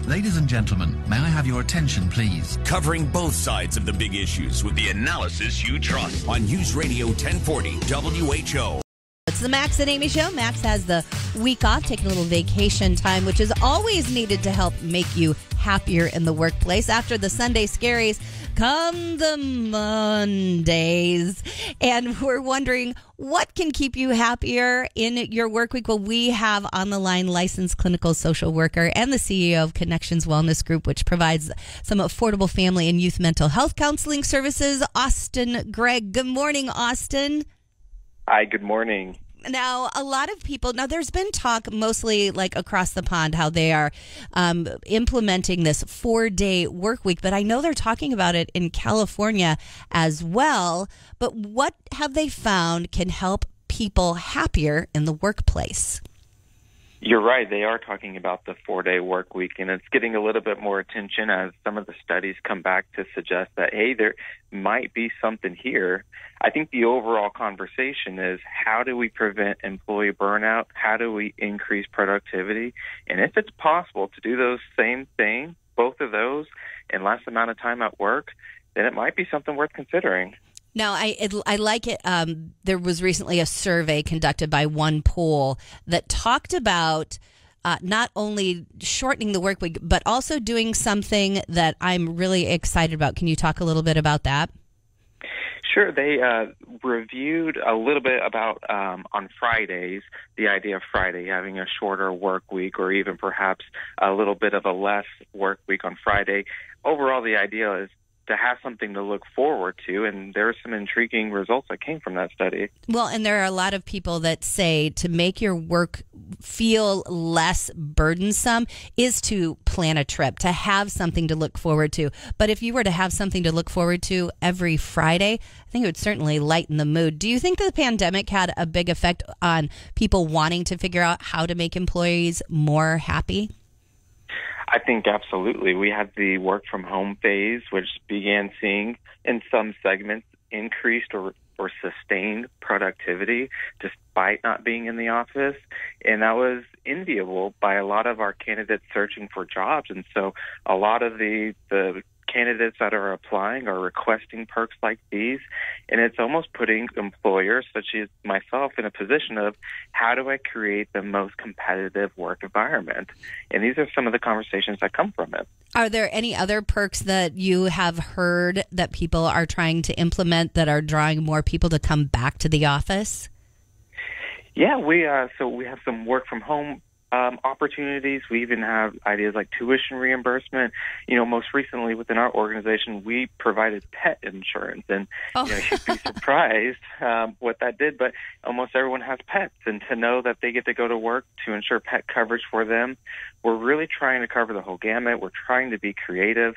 Ladies and gentlemen, may I have your attention, please? Covering both sides of the big issues with the analysis you trust on News Radio 1040 WHO. It's the Max and Amy Show. Max has the week off, taking a little vacation time, which is always needed to help make you happier in the workplace. After the Sunday scaries come the Mondays. And we're wondering, what can keep you happier in your work week? Well, we have on the line licensed clinical social worker and the CEO of Connections Wellness Group, which provides some affordable family and youth mental health counseling services, Austin Gregg. Good morning, Austin. Hi, good morning. Now, a lot of people, there's been talk mostly like across the pond how they are implementing this 4-day work week, but I know they're talking about it in California as well. But what have they found can help people happier in the workplace? You're right. They are talking about the 4-day work week, and it's getting a little bit more attention as some of the studies come back to suggest that, hey, there might be something here. I think the overall conversation is, how do we prevent employee burnout? How do we increase productivity? And if it's possible to do those same thing, both of those, in less amount of time at work, then it might be something worth considering. Now, I like it. There was recently a survey conducted by One Poll that talked about not only shortening the work week, but also doing something that I'm really excited about. Can you talk a little bit about that? Sure. They reviewed a little bit about on Fridays, the idea of Friday having a shorter work week, or even perhaps a little bit of a less work week on Friday. Overall, the idea is to have something to look forward to, and there are some intriguing results that came from that study. Well, and there are a lot of people that say to make your work feel less burdensome is to plan a trip, to have something to look forward to. But if you were to have something to look forward to every Friday, I think it would certainly lighten the mood. Do you think that the pandemic had a big effect on people wanting to figure out how to make employees more happy? I think absolutely. We had the work from home phase, which began seeing in some segments increased or sustained productivity despite not being in the office. And that was enviable by a lot of our candidates searching for jobs. And so a lot of the candidates that are applying are requesting perks like these, and it's almost putting employers such as myself in a position of, how do I create the most competitive work environment? And these are some of the conversations that come from it. Are there any other perks that you have heard that people are trying to implement that are drawing more people to come back to the office? Yeah, we have some work from home opportunities. We even have ideas like tuition reimbursement. Most recently within our organization, we provided pet insurance, and you'd be surprised what that did. But almost everyone has pets, and to know that they get to go to work to ensure pet coverage for them, we're really trying to cover the whole gamut. We're trying to be creative,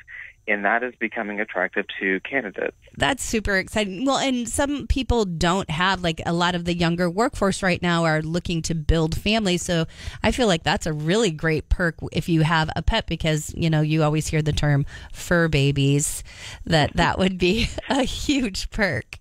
and that is becoming attractive to candidates. That's super exciting. Well, and some people don't have, like, a lot of the younger workforce right now are looking to build families. So I feel like that's a really great perk if you have a pet, because, you always hear the term fur babies, that would be a huge perk.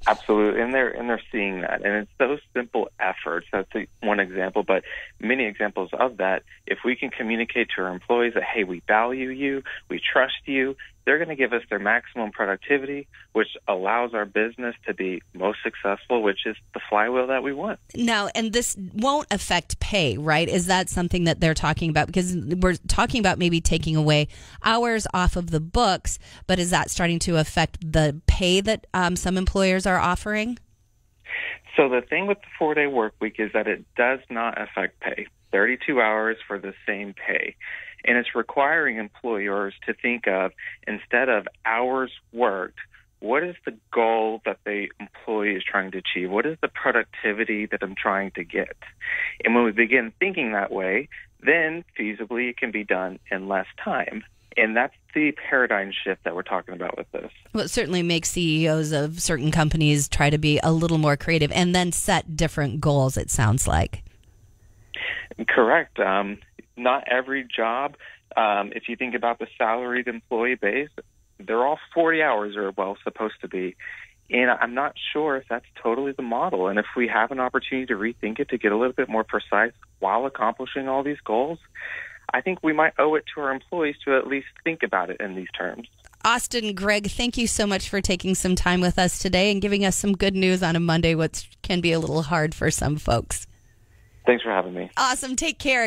Absolutely, and they're seeing that, and it's those simple efforts. That's one example, but many examples of that. If we can communicate to our employees that, hey, we value you, we trust you, they're going to give us their maximum productivity, which allows our business to be most successful, which is the flywheel that we want. Now, and this won't affect pay, right? Is that something that they're talking about? Because we're talking about maybe taking away hours off of the books, but is that starting to affect the pay that some employers are offering? So the thing with the 4-day work week is that it does not affect pay. 32 hours for the same pay. And it's requiring employers to think of, instead of hours worked, what is the goal that the employee is trying to achieve? What is the productivity that I'm trying to get? And when we begin thinking that way, then feasibly it can be done in less time. And that's the paradigm shift that we're talking about with this. Well, it certainly makes CEOs of certain companies try to be a little more creative and then set different goals, it sounds like. Correct. Not every job, if you think about the salaried employee base, they're all 40 hours or, supposed to be. And I'm not sure if that's totally the model. And if we have an opportunity to rethink it, to get a little bit more precise while accomplishing all these goals, I think we might owe it to our employees to at least think about it in these terms. Austin, Greg, thank you so much for taking some time with us today and giving us some good news on a Monday, which can be a little hard for some folks. Thanks for having me. Awesome. Take care.